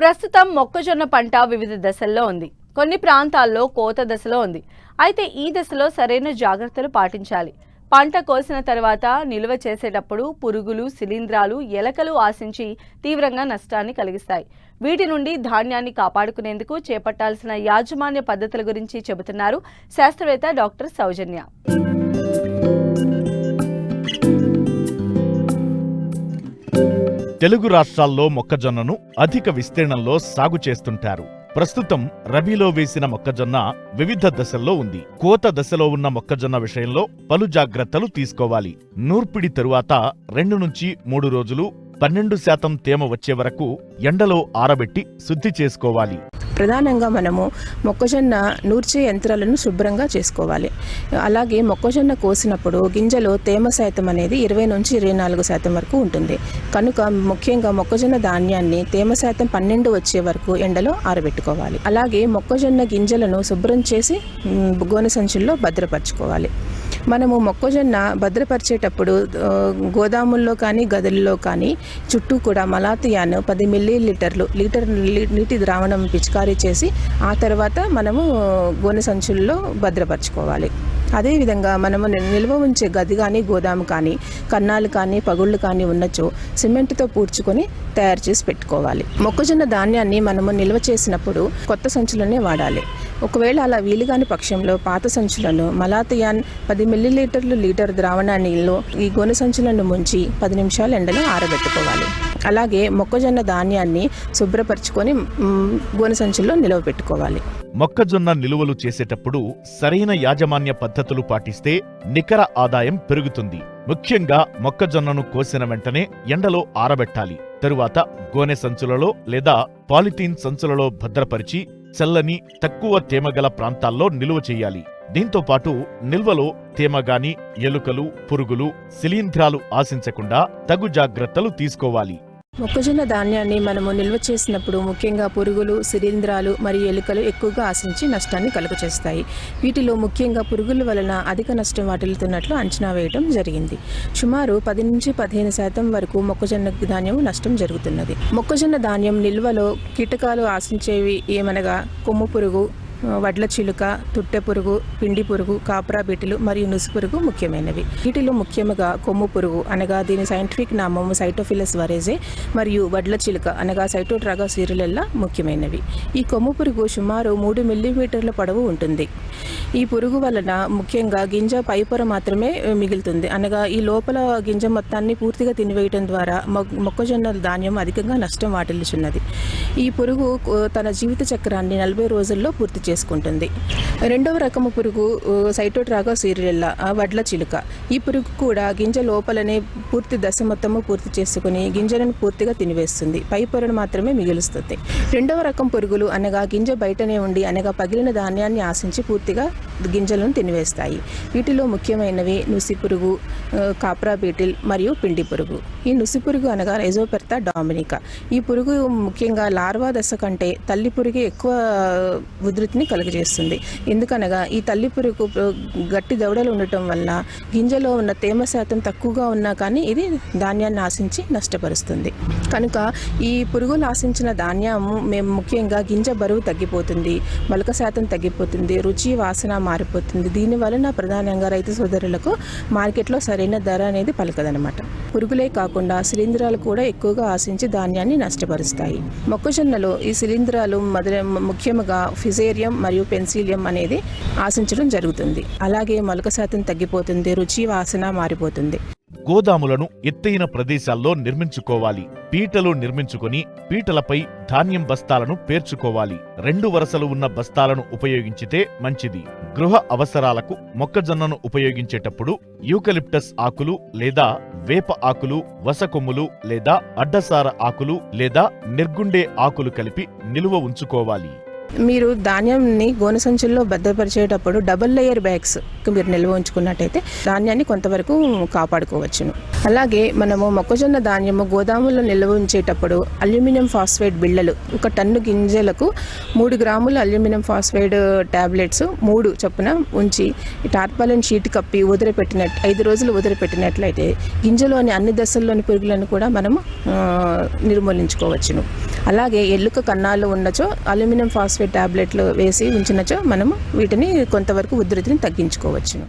ప్రస్తుతం మొక్కజొన్న పంట వివిధ దశల్లో ఉంది. కొన్ని ప్రాంతాల్లో కోత దశలో ఉంది. అయితే ఈ దశలో సరైన జాగ్రత్తలు పాటించాలి. పంట కోసిన తర్వాత నిల్వ చేసేటప్పుడు పురుగులు, శిలీంధ్రాలు, ఎలకలు ఆశించి తీవ్రంగా నష్టాన్ని కలిగిస్తాయి. వీటి నుండి ధాన్యాన్ని కాపాడుకునేందుకు చేపట్టాల్సిన యాజమాన్య పద్ధతుల గురించి చెబుతున్నారు శాస్త్రవేత్త డాక్టర్ సౌజన్య. తెలుగు రాష్ట్రాల్లో మొక్కజొన్నను అధిక విస్తీర్ణంలో సాగు చేస్తుంటారు. ప్రస్తుతం రబీలో వేసిన మొక్కజొన్న వివిధ దశల్లో ఉంది. కోత దశలో ఉన్న మొక్కజొన్న విషయంలో పలు జాగ్రత్తలు తీసుకోవాలి. నూర్పిడి తరువాత 2 నుంచి 3 రోజులు 12% తేమ వచ్చే వరకు ఎండలో ఆరబెట్టి శుద్ధి చేసుకోవాలి. ప్రధానంగా మనము మొక్కజొన్న నూర్చే యంత్రాలను శుభ్రంగా చేసుకోవాలి. అలాగే మొక్కజొన్న కోసినప్పుడు గింజలో తేమ శాతం అనేది 20 నుంచి 24% వరకు ఉంటుంది. కనుక ముఖ్యంగా మొక్కజొన్న ధాన్యాన్ని తేమ శాతం 12 వచ్చే వరకు ఎండలో ఆరబెట్టుకోవాలి. అలాగే మొక్కజొన్న గింజలను శుభ్రం చేసి గోనె సంచుల్లో భద్రపరచుకోవాలి. మనము మొక్కజొన్న భద్రపరిచేటప్పుడు గోదాముల్లో కానీ గదుల్లో కానీ చుట్టూ కూడా మలాతియాను 10 మిల్లీలీటర్లు నీటి ద్రావణం పిచికారీ చేసి ఆ తర్వాత మనము గోనె సంచుల్లో భద్రపరచుకోవాలి. అదేవిధంగా మనము నిల్వ ఉంచే గది కానీ గోదాము కానీ కన్నాలు కానీ పగుళ్ళు కానీ ఉన్నచో సిమెంట్తో పూడ్చుకొని తయారు చేసి పెట్టుకోవాలి. మొక్కజొన్న ధాన్యాన్ని మనము నిల్వ చేసినప్పుడు కొత్త సంచులనే వాడాలి. ఒకవేళ అలా వీలుగాని పక్షంలో పాత సంచులను మలాతియాన్ 10 మిల్లీలీటర్లు లీటర్ ద్రావణాన్ని ఈ గోనె సంచులను ముంచి 10 నిమిషాలు ఎండలో ఆరబెట్టుకోవాలి. అలాగే మొక్కజొన్న ధాన్యాన్ని శుభ్రపరచుకొని గోనె సంచుల్లో నిల్వ పెట్టుకోవాలి. మొక్కజొన్న నిలువలు చేసేటప్పుడు సరైన యాజమాన్య పద్ధతులు పాటిస్తే నికర ఆదాయం పెరుగుతుంది. ముఖ్యంగా మొక్కజొన్నను కోసిన వెంటనే ఎండలో ఆరబెట్టాలి. తరువాత గోనె సంచులలో లేదా పాలిథీన్ సంచులలో భద్రపరిచి చల్లని తక్కువ తేమగల ప్రాంతాల్లో నిలువ చేయాలి. దీంతో పాటు నిల్వలో తేమగాని, ఎలుకలు, పురుగులు, శిలీంధ్రాలు ఆశించకుండా తగు జాగ్రత్తలు తీసుకోవాలి. మొక్కజొన్న ధాన్యాన్ని మనము నిల్వ చేసినప్పుడు ముఖ్యంగా పురుగులు, శిలీంధ్రాలు మరియు ఎలుకలు ఎక్కువగా ఆశించి నష్టాన్ని కలుగచేస్తాయి. వీటిలో ముఖ్యంగా పురుగుల వలన అధిక నష్టం వాటిల్లుతున్నట్లు అంచనా వేయడం జరిగింది. సుమారు 10 నుంచి 15% వరకు మొక్కజొన్న ధాన్యం నష్టం జరుగుతున్నది. మొక్కజొన్న ధాన్యం నిల్వలో కీటకాలు ఆశించేవి ఏమనగా కొమ్ము పురుగు, వడ్ల చిలుక, తుట్టె పురుగు, పిండి పురుగు, కాప్రా బీటిలు మరియు నుసి పురుగు ముఖ్యమైనవి. వీటిలో ముఖ్యంగా కొమ్ము పురుగు అనగా దీని సైంటిఫిక్ నామము సైటోఫిలస్ వరేజే మరియు వడ్ల చిలుక అనగా సైటోట్రాగా సిరులెల్లా ముఖ్యమైనవి. ఈ కొమ్ము పురుగు సుమారు 3 మిల్లీమీటర్ల పొడవు ఉంటుంది. ఈ పురుగు వలన ముఖ్యంగా గింజ పైపొర మాత్రమే మిగులుతుంది. అనగా ఈ లోపల గింజ మొత్తాన్ని పూర్తిగా తినివేయడం ద్వారా మొక్కజొన్న ధాన్యం అధికంగా నష్టం వాటిల్లుచున్నది. ఈ పురుగు తన జీవిత చక్రాన్ని 40 రోజుల్లో పూర్తి చేసుకుంటుంది. రెండవ రకము పురుగు సైటోట్రాగా సిరులెల్లా వడ్ల చిలుక. ఈ పురుగు కూడా గింజ లోపలనే పూర్తి దశ మొత్తము పూర్తి చేసుకుని గింజలను పూర్తిగా తినివేస్తుంది. పై పొరను మాత్రమే మిగులుస్తుంది. రెండవ రకం పురుగులు అనగా గింజ బయటనే ఉండి అనగా పగిలిన ధాన్యాన్ని ఆశించి పూర్తిగా గింజలను తినివేస్తాయి. వీటిలో ముఖ్యమైనవి నుసి పురుగు, కాప్రా బీటిల్ మరియు పిండి పురుగు. ఈ నుసి పురుగు అనగా రెజోపెర్తా డామినికా. ఈ పురుగు ముఖ్యంగా లార్వా దశ కంటే తల్లి పురుగే ఎక్కువ ఉధృతిని కలుగజేస్తుంది. ఎందుకనగా ఈ తల్లి పురుగు గట్టి దవడలు ఉండటం వల్ల గింజలో ఉన్న తేమ శాతం తక్కువగా ఉన్నా కానీ ఇది ధాన్యాన్ని ఆశించి నష్టపరుస్తుంది. కనుక ఈ పురుగులు ఆశించిన ధాన్యము మేము ముఖ్యంగా గింజ బరువు తగ్గిపోతుంది, మొలక శాతం తగ్గిపోతుంది, రుచి వాసన మారిపోతుంది. దీని వలన ప్రధానంగా రైతు సోదరులకు మార్కెట్లో సరైన ధర అనేది పలకదనమాట. పురుగులే కాకుండా శిలీంధ్రాలు కూడా ఎక్కువగా ఆశించి ధాన్యాన్ని నష్టపరుస్తాయి. మొక్కజొన్నలో ఈ శిలీంధ్రాలు ముఖ్యంగా ఫిజేరియం మరియు పెన్సిలియం అనేది ఆశించడం జరుగుతుంది. అలాగే మొలక శాతం తగ్గిపోతుంది, రుచి వాసన మారిపోతుంది. గోదాములను ఎత్తైన ప్రదేశాల్లో నిర్మించుకోవాలి. పీటలు నిర్మించుకొని పీటలపై ధాన్యం బస్తాలను పేర్చుకోవాలి. 2 వరుసలు ఉన్న బస్తాలను ఉపయోగించితే మంచిది. గృహ అవసరాలకు మొక్కజొన్నను ఉపయోగించేటప్పుడు యూకలిప్టస్ ఆకులు లేదా వేప ఆకులు, వసకొమ్ములు లేదా అడ్డసార ఆకులు లేదా నిర్గుండే ఆకులు కలిపి నిలువ ఉంచుకోవాలి. మీరు ధాన్యాన్ని గోనె సంచుల్లో భద్రపరిచేటప్పుడు డబుల్ లేయర్ బ్యాగ్స్ మీరు నిల్వ ఉంచుకున్నట్టయితే ధాన్యాన్ని కొంతవరకు కాపాడుకోవచ్చును. అలాగే మనము మొక్కజొన్న ధాన్యము గోదాముల్లో నిల్వ ఉంచేటప్పుడు అల్యూమినియం ఫాస్ఫేట్ బిళ్ళలు 1 టన్ను గింజలకు 3 గ్రాముల అల్యూమినియం ఫాస్ఫేట్ టాబ్లెట్స్ 3 చొప్పున ఉంచి టార్పాలిన్ షీట్ కప్పి 5 రోజులు వదిలిపెట్టినట్లయితే గింజలోని అన్ని దశల్లోని పురుగులను కూడా మనము నిర్మూలించుకోవచ్చును. అలాగే ఎలుక కన్నాలు ఉన్నచో అల్యూమినియం ఫాస్ఫేట్ టాబ్లెట్లు వేసి ఉంచినచో మనము వీటిని కొంతవరకు ఉధృతిని తగ్గించుకోవచ్చును.